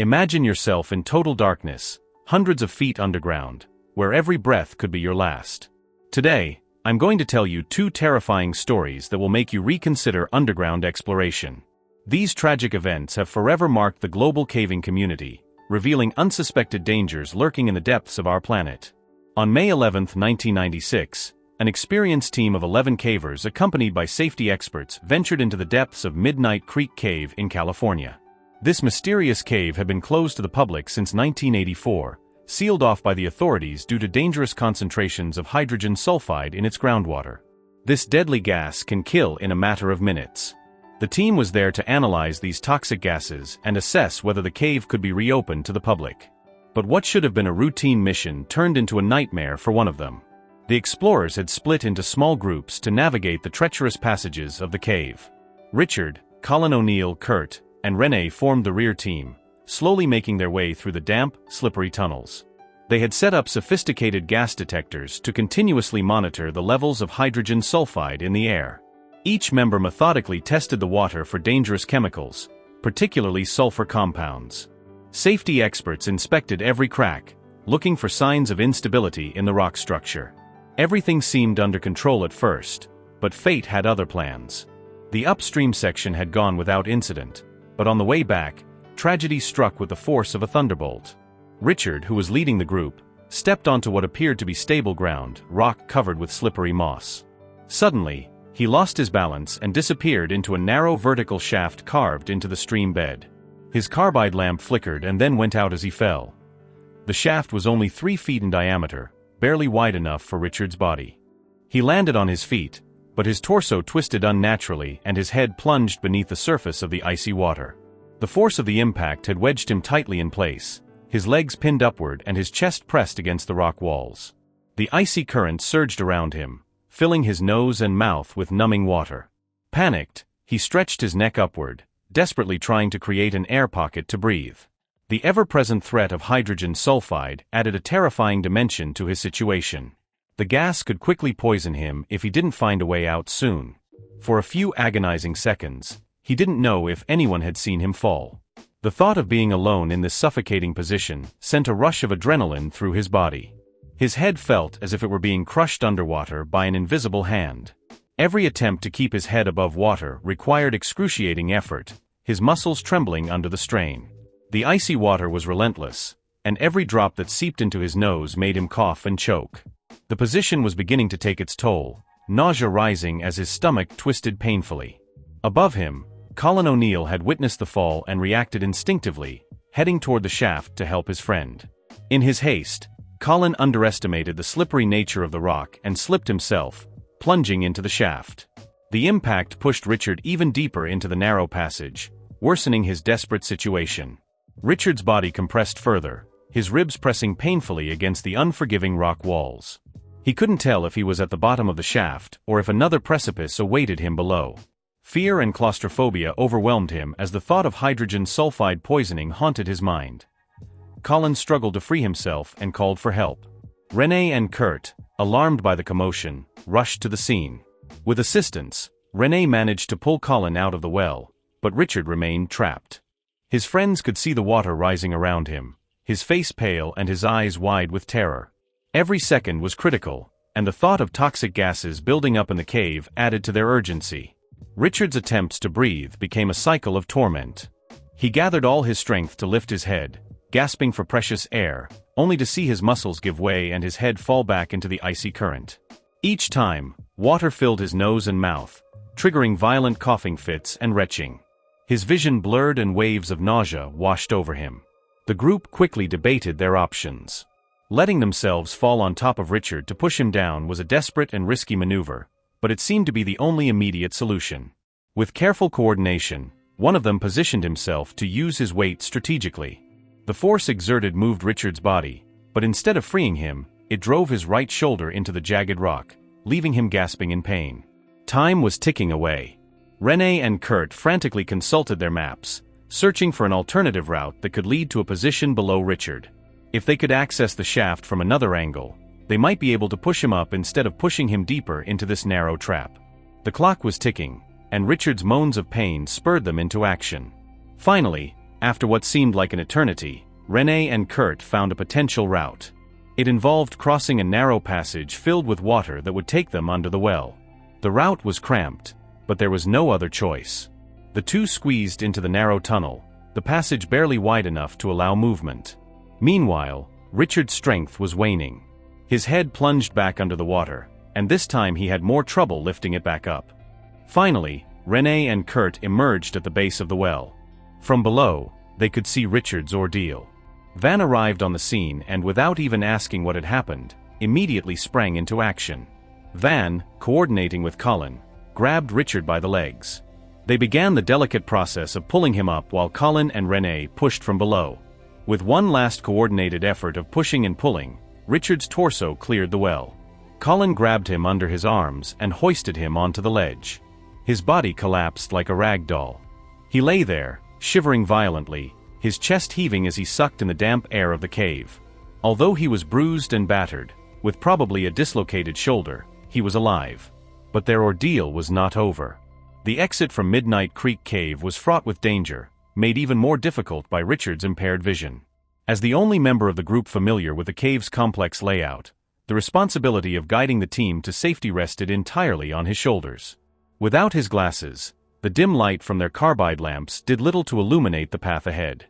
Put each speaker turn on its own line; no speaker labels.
Imagine yourself in total darkness, hundreds of feet underground, where every breath could be your last. Today, I'm going to tell you two terrifying stories that will make you reconsider underground exploration. These tragic events have forever marked the global caving community, revealing unsuspected dangers lurking in the depths of our planet. On May 11, 1996, an experienced team of 11 cavers accompanied by safety experts ventured into the depths of Midnight Creek Cave in California. This mysterious cave had been closed to the public since 1984, sealed off by the authorities due to dangerous concentrations of hydrogen sulfide in its groundwater. This deadly gas can kill in a matter of minutes. The team was there to analyze these toxic gases and assess whether the cave could be reopened to the public. But what should have been a routine mission turned into a nightmare for one of them. The explorers had split into small groups to navigate the treacherous passages of the cave. Richard, Colin O'Neill, Kurt, and Renee formed the rear team, slowly making their way through the damp, slippery tunnels. They had set up sophisticated gas detectors to continuously monitor the levels of hydrogen sulfide in the air. Each member methodically tested the water for dangerous chemicals, particularly sulfur compounds. Safety experts inspected every crack, looking for signs of instability in the rock structure. Everything seemed under control at first, but fate had other plans. The upstream section had gone without incident, but on the way back, tragedy struck with the force of a thunderbolt. Richard, who was leading the group, stepped onto what appeared to be stable ground, rock covered with slippery moss. Suddenly, he lost his balance and disappeared into a narrow vertical shaft carved into the stream bed. His carbide lamp flickered and then went out as he fell. The shaft was only 3 feet in diameter, barely wide enough for Richard's body. He landed on his feet, but his torso twisted unnaturally and his head plunged beneath the surface of the icy water. The force of the impact had wedged him tightly in place, his legs pinned upward and his chest pressed against the rock walls. The icy current surged around him, filling his nose and mouth with numbing water. Panicked, he stretched his neck upward, desperately trying to create an air pocket to breathe. The ever-present threat of hydrogen sulfide added a terrifying dimension to his situation. The gas could quickly poison him if he didn't find a way out soon. For a few agonizing seconds, he didn't know if anyone had seen him fall. The thought of being alone in this suffocating position sent a rush of adrenaline through his body. His head felt as if it were being crushed underwater by an invisible hand. Every attempt to keep his head above water required excruciating effort, his muscles trembling under the strain. The icy water was relentless, and every drop that seeped into his nose made him cough and choke. The position was beginning to take its toll, nausea rising as his stomach twisted painfully. Above him, Colin O'Neill had witnessed the fall and reacted instinctively, heading toward the shaft to help his friend. In his haste, Colin underestimated the slippery nature of the rock and slipped himself, plunging into the shaft. The impact pushed Richard even deeper into the narrow passage, worsening his desperate situation. Richard's body compressed further, his ribs pressing painfully against the unforgiving rock walls. He couldn't tell if he was at the bottom of the shaft or if another precipice awaited him below. Fear and claustrophobia overwhelmed him as the thought of hydrogen sulfide poisoning haunted his mind. Colin struggled to free himself and called for help. Renee and Kurt, alarmed by the commotion, rushed to the scene. With assistance, Renee managed to pull Colin out of the well, but Richard remained trapped. His friends could see the water rising around him, his face pale and his eyes wide with terror. Every second was critical, and the thought of toxic gases building up in the cave added to their urgency. Richard's attempts to breathe became a cycle of torment. He gathered all his strength to lift his head, gasping for precious air, only to see his muscles give way and his head fall back into the icy current. Each time, water filled his nose and mouth, triggering violent coughing fits and retching. His vision blurred and waves of nausea washed over him. The group quickly debated their options. Letting themselves fall on top of Richard to push him down was a desperate and risky maneuver, but it seemed to be the only immediate solution. With careful coordination, one of them positioned himself to use his weight strategically. The force exerted moved Richard's body, but instead of freeing him, it drove his right shoulder into the jagged rock, leaving him gasping in pain. Time was ticking away. Renee and Kurt frantically consulted their maps, searching for an alternative route that could lead to a position below Richard. If they could access the shaft from another angle, they might be able to push him up instead of pushing him deeper into this narrow trap. The clock was ticking, and Richard's moans of pain spurred them into action. Finally, After what seemed like an eternity, René and Kurt found a potential route. It involved crossing a narrow passage filled with water that would take them under the well. The route was cramped, but there was no other choice. The two squeezed into the narrow tunnel, the passage barely wide enough to allow movement. Meanwhile, Richard's strength was waning. His head plunged back under the water, and this time he had more trouble lifting it back up. Finally, René and Kurt emerged at the base of the well. From below, they could see Richard's ordeal. Van arrived on the scene and, without even asking what had happened, immediately sprang into action. Van, coordinating with Colin, grabbed Richard by the legs. They began the delicate process of pulling him up while Colin and René pushed from below. With one last coordinated effort of pushing and pulling, Richard's torso cleared the well. Colin grabbed him under his arms and hoisted him onto the ledge. His body collapsed like a rag doll. He lay there, shivering violently, his chest heaving as he sucked in the damp air of the cave. Although he was bruised and battered, with probably a dislocated shoulder, he was alive. But their ordeal was not over. The exit from Midnight Creek Cave was fraught with danger, made even more difficult by Richard's impaired vision. As the only member of the group familiar with the cave's complex layout, the responsibility of guiding the team to safety rested entirely on his shoulders. Without his glasses, the dim light from their carbide lamps did little to illuminate the path ahead.